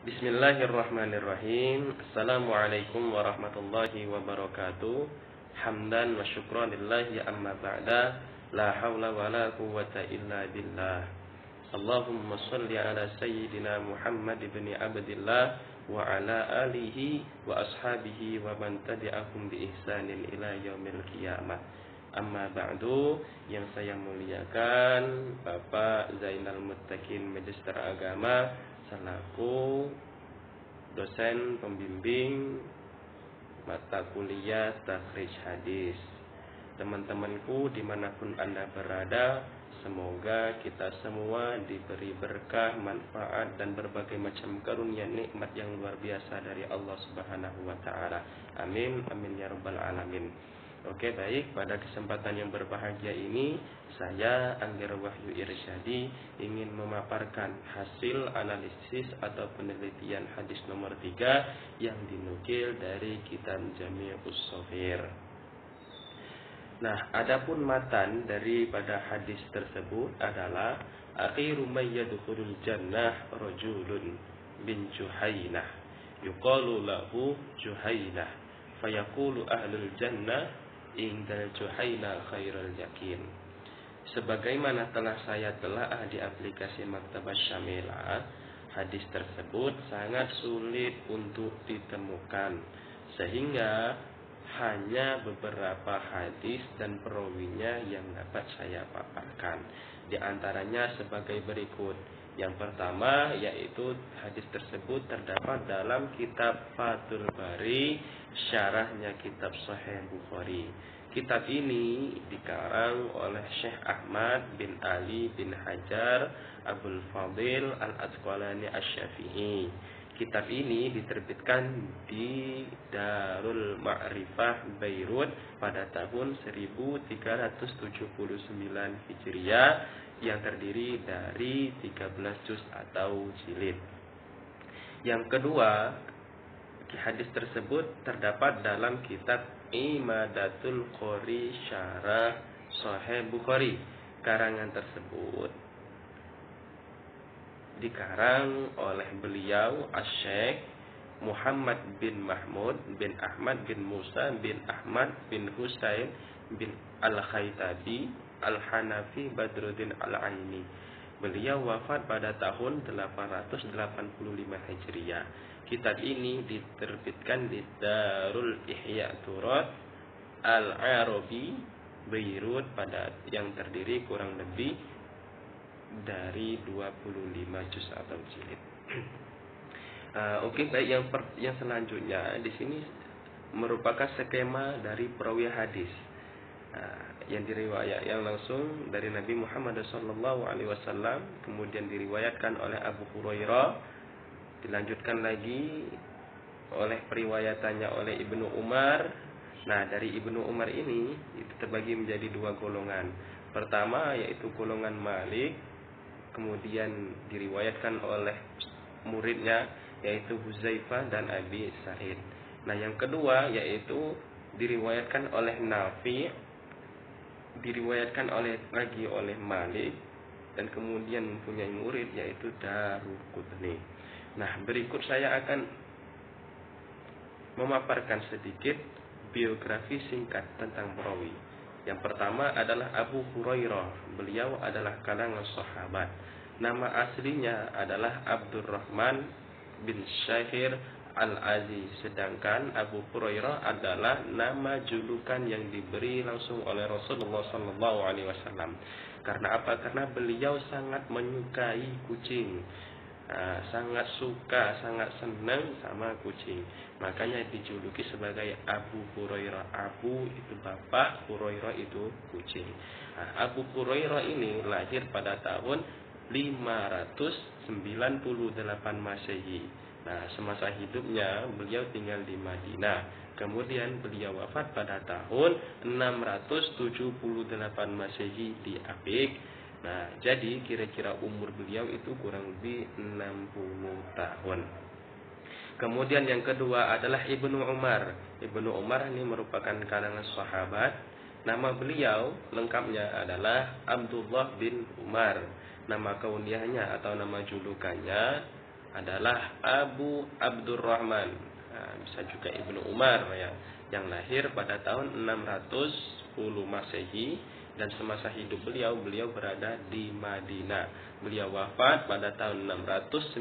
Bismillahirrahmanirrahim. Assalamualaikum warahmatullahi wabarakatuh. Hamdan wa syukran lillahi amma ba'da. La hawla wa la quwwata illa billah. Allahumma salli ala sayyidina Muhammad ibn Abdillah wa ala alihi wa ashabihi wa man tabi'ahum bi ihsanin ila yaumil qiyamah. Amma ba'du, yang saya muliakan Bapak Zainal Muttaqin Magister Agama selaku dosen pembimbing mata kuliah takhrij hadis. Teman-temanku dimanapun Anda berada, semoga kita semua diberi berkah, manfaat, dan berbagai macam karunia nikmat yang luar biasa dari Allah Subhanahu wa Ta'ala. Amin, amin ya rabbal alamin. Oke, baik, pada kesempatan yang berbahagia ini saya Anggir Wahyu Irsyadi ingin memaparkan hasil analisis atau penelitian hadis nomor 3 yang dinukil dari kitab Jami'us Shaghir. Nah, adapun matan daripada hadis tersebut adalah akhiru may yadkhulul jannah rajulun bin Juhainah yuqalu lahu Juhainah fayaqulu ahlul jannah indal Juhaina khairul yakin. Sebagaimana telah saya telaah di aplikasi Maktabah Syamilah, hadis tersebut sangat sulit untuk ditemukan, sehingga hanya beberapa hadis dan perawinya yang dapat saya paparkan. Di antaranya sebagai berikut. Yang pertama yaitu hadis tersebut terdapat dalam kitab Fathul Bari, syarahnya kitab Sahih Bukhari. Kitab ini dikarang oleh Syekh Ahmad bin Ali bin Hajar Abul Fadil Al-Asqalani Asy-Syafi'i. Kitab ini diterbitkan di Darul Ma'rifah Beirut pada tahun 1379 Hijriah yang terdiri dari 13 juz atau jilid. Yang kedua, hadis tersebut terdapat dalam kitab Imadatul Qori Syarah Sahih Bukhari. Karangan tersebut dikarang oleh beliau Asy-Syaikh Muhammad bin Mahmud bin Ahmad bin Musa bin Ahmad bin Husain bin Al-Khaitabi Al-Hanafi Badruddin Al-Aini. Beliau wafat pada tahun 885 Hijriah. Kitab ini diterbitkan di Darul Ihya Turat Al-Arabi Beirut pada yang terdiri kurang lebih dari 25 juz atau jilid. Oke, baik, yang selanjutnya di sini merupakan skema dari perawi hadis yang diriwayatkan langsung dari Nabi Muhammad SAW, kemudian diriwayatkan oleh Abu Hurairah, dilanjutkan lagi oleh periwayatannya oleh Ibnu Umar. Nah, dari Ibnu Umar ini itu terbagi menjadi dua golongan. Pertama yaitu golongan Malik, kemudian diriwayatkan oleh muridnya yaitu Huzaifah dan Abi Sa'id. Nah, yang kedua yaitu diriwayatkan oleh Nafi, diriwayatkan lagi oleh Malik, dan kemudian mempunyai murid yaitu Daruqutni. Nah, berikut saya akan memaparkan sedikit biografi singkat tentang perawi. Yang pertama adalah Abu Hurairah. Beliau adalah kalangan sahabat. Nama aslinya adalah Abdurrahman bin Syahir Al-Aziz. Sedangkan Abu Hurairah adalah nama julukan yang diberi langsung oleh Rasulullah SAW. Karena apa? Karena beliau sangat menyukai kucing. Sangat suka, sangat senang sama kucing. Makanya dijuluki sebagai Abu Hurairah. Abu itu bapak, Hurairah itu kucing. Abu Hurairah ini lahir pada tahun 598 Masehi. Nah, semasa hidupnya beliau tinggal di Madinah. Kemudian beliau wafat pada tahun 678 Masehi di Apik. Nah, jadi kira-kira umur beliau itu kurang lebih 60 tahun. Kemudian yang kedua adalah Ibnu Umar. Ibnu Umar ini merupakan kalangan sahabat. Nama beliau lengkapnya adalah Abdullah bin Umar. Nama kauniahnya atau nama julukannya adalah Abu Abdurrahman, bisa juga Ibnu Umar ya, yang lahir pada tahun 610 Masehi, dan semasa hidup beliau berada di Madinah. Beliau wafat pada tahun 693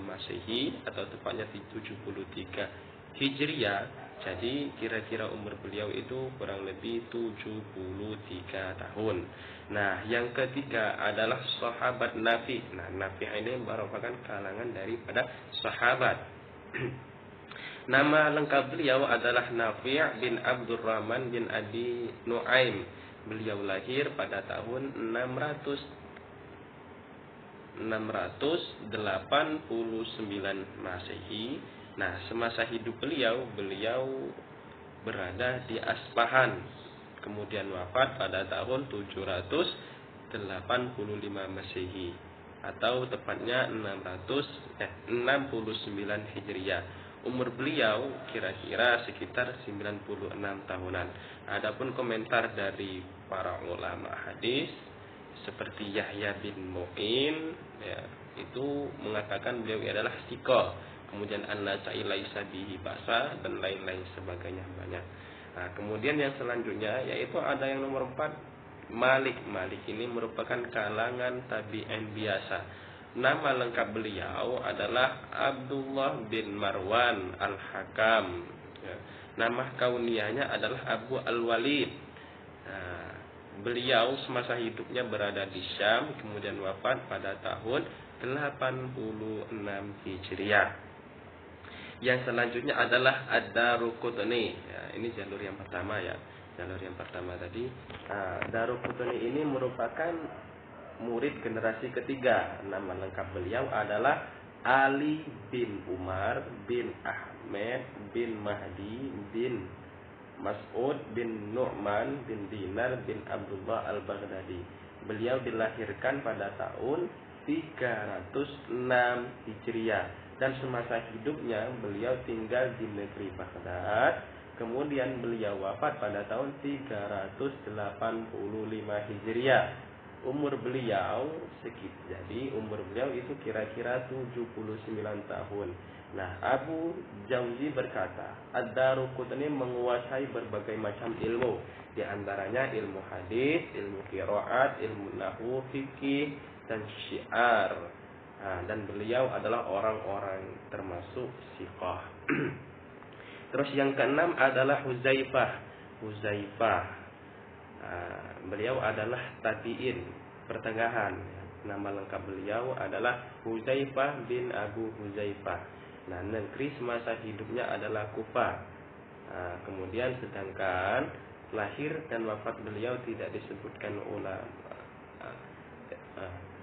Masehi atau tepatnya 73 Hijriah. Jadi kira-kira umur beliau itu kurang lebih 73 tahun. Nah, yang ketiga adalah sahabat Nafi. Nah, Nafi ini merupakan kalangan daripada sahabat. Nama lengkap beliau adalah Nafi' bin Abdurrahman bin Abi Nuaim. Beliau lahir pada tahun 689 Masehi. Nah, semasa hidup beliau berada di Aspahan. Kemudian wafat pada tahun 785 Masehi atau tepatnya 669 Hijriah. Umur beliau kira-kira sekitar 96 tahunan. Adapun komentar dari para ulama hadis seperti Yahya bin Mu'in ya, itu mengatakan beliau adalah thiqah. Kemudian An-Nasa'i laisa bihi ba'sa dan lain-lain sebagainya banyak. Nah, kemudian yang selanjutnya yaitu ada yang nomor 4, Malik. Malik ini merupakan kalangan tabi'in biasa. Nama lengkap beliau adalah Abdullah bin Marwan Al-Hakam. Ya. Nama kauniyahnya adalah Abu Al-Walid. Nah, beliau semasa hidupnya berada di Syam, kemudian wafat pada tahun 86 Hijriah. Yang selanjutnya adalah Ad-Daruqutni. Ya, ini jalur yang pertama ya. Jalur yang pertama tadi. Daruqutni ini merupakan murid generasi ketiga. Nama lengkap beliau adalah Ali bin Umar bin Ahmed bin Mahdi bin Mas'ud bin Nu'man bin Dinar bin Abdullah al-Baghdadi. Beliau dilahirkan pada tahun 306 Hijriah. Dan semasa hidupnya beliau tinggal di negeri Baghdad. Kemudian beliau wafat pada tahun 385 Hijriah. Umur beliau itu kira-kira 79 tahun. Nah, Abu Jauzi berkata, Ad-Daruqutni menguasai berbagai macam ilmu, di antaranya ilmu hadis, ilmu qiraat, ilmu nahwu, fikih, dan syiar. Dan beliau adalah orang-orang termasuk thiqah. Terus yang keenam adalah Huzaifah. Beliau adalah tabi'in pertengahan. Nama lengkap beliau adalah Huzaifah bin Abu Huzaifah. Nah, negeri semasa hidupnya adalah Kufah. Kemudian sedangkan lahir dan wafat beliau tidak disebutkan ulama.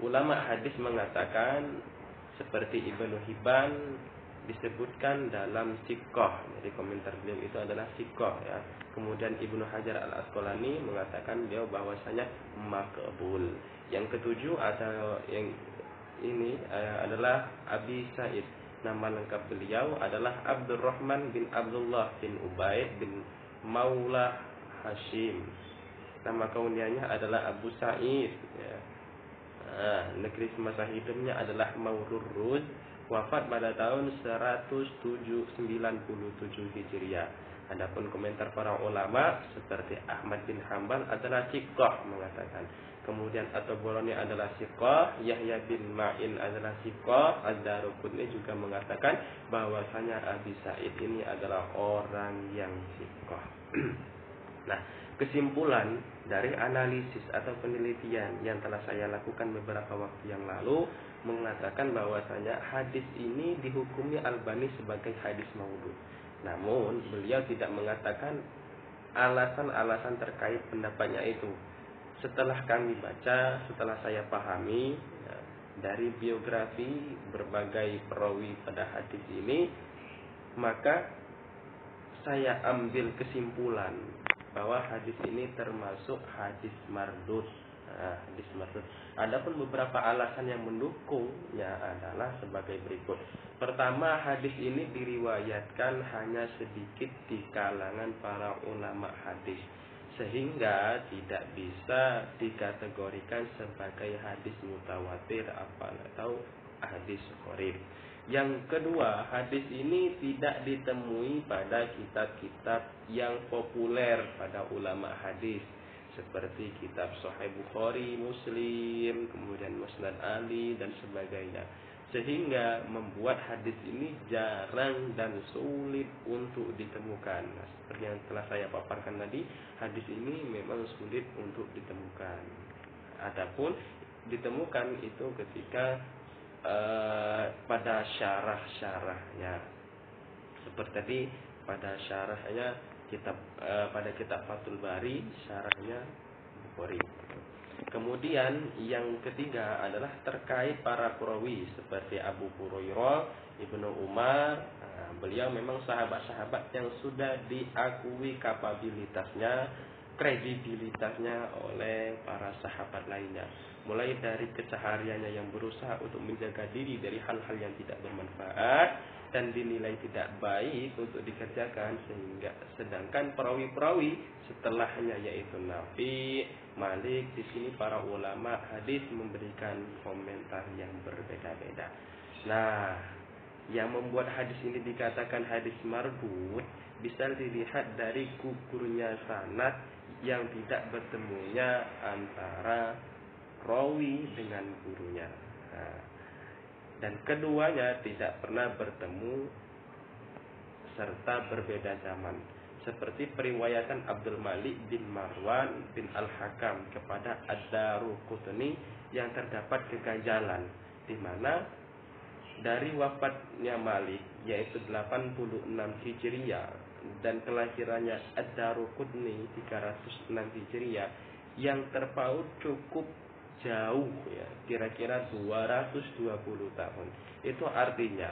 Ulama hadis mengatakan seperti Ibnu Hibban disebutkan dalam thiqah. Jadi komentar beliau itu adalah thiqah ya. Kemudian Ibnu Hajar Al-Asqalani mengatakan beliau bahwasanya maqbul. Yang ketujuh adalah Abi Sa'id. Nama lengkap beliau adalah Abdurrahman bin Abdullah bin Ubaid bin Maula Hashim. Nama kauniannya adalah Abu Sa'id ya. Negeri semasa hidupnya adalah Maururruz. Wafat pada tahun 197 Hijriah. Adapun komentar para ulama seperti Ahmad bin Hanbal adalah thiqah mengatakan. Kemudian At-Tabarani adalah thiqah, Yahya bin Ma'in adalah thiqah, Ad-Daruqutni juga mengatakan bahwasanya Abi Sa'id ini adalah orang yang thiqah. Nah, kesimpulan dari analisis atau penelitian yang telah saya lakukan beberapa waktu yang lalu mengatakan bahwasanya hadis ini dihukumi Albani sebagai hadis maudhu. Namun beliau tidak mengatakan alasan-alasan terkait pendapatnya itu. Setelah kami baca, setelah saya pahami ya, dari biografi berbagai perawi pada hadis ini, maka saya ambil kesimpulan bahwa hadis ini termasuk hadis mardud. Hadis mardud. Adapun beberapa alasan yang mendukungnya adalah sebagai berikut. Pertama, hadis ini diriwayatkan hanya sedikit di kalangan para ulama hadis, sehingga tidak bisa dikategorikan sebagai hadis mutawatir atau hadis gharib. Yang kedua, hadis ini tidak ditemui pada kitab-kitab yang populer pada ulama hadis, seperti kitab Sahih Bukhari, Muslim, kemudian Musnad Ali dan sebagainya. Sehingga membuat hadis ini jarang dan sulit untuk ditemukan. Nah, seperti yang telah saya paparkan tadi, hadis ini memang sulit untuk ditemukan. Adapun ditemukan itu ketika pada syarah-syarahnya, seperti tadi pada syarahnya pada kitab Fathul Bari, syarahnya Bukhari. Kemudian yang ketiga adalah terkait para perawi seperti Abu Hurairah, Ibnu Umar. Beliau memang sahabat-sahabat yang sudah diakui kapabilitasnya, kredibilitasnya oleh para sahabat lainnya. Mulai dari kesehariannya yang berusaha untuk menjaga diri dari hal-hal yang tidak bermanfaat dan dinilai tidak baik untuk dikerjakan, sedangkan perawi-perawi setelahnya yaitu Nafi, Malik, di sini para ulama hadis memberikan komentar yang berbeda-beda. Nah, yang membuat hadis ini dikatakan hadis mardud bisa dilihat dari gugurnya sanad yang tidak bertemunya antara rawi dengan gurunya. Dan keduanya tidak pernah bertemu serta berbeda zaman, seperti periwayatan Abdul Malik bin Marwan bin Al-Hakam kepada Ad-Daruqutni yang terdapat keganjalan, di mana dari wafatnya Malik yaitu 86 Hijriah dan kelahirannya Ad-Daruqutni 306 Hijriah, yang terpaut cukup jauh ya, kira-kira 220 tahun. Itu artinya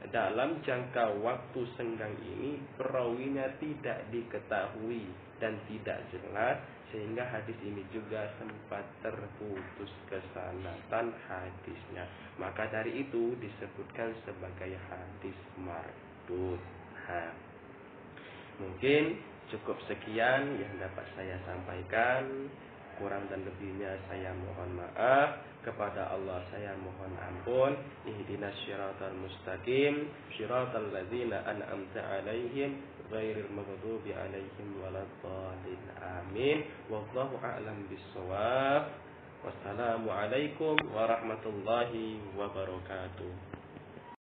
dalam jangka waktu senggang ini perawinya tidak diketahui dan tidak jelas, sehingga hadis ini juga sempat terputus kesanatan hadisnya. Maka dari itu disebutkan sebagai hadis mardud. Mungkin cukup sekian yang dapat saya sampaikan. Kurang dan lebihnya saya mohon maaf. Kepada Allah saya mohon ampun. Ihdinas syiratal mustaqim, syiratal ladzina an'amta 'alaihim ghairil maghdubi 'alaihim waladdallin. Amin. Wallahu a'lam bissawab. Wassalamu alaikum warahmatullahi wabarakatuh.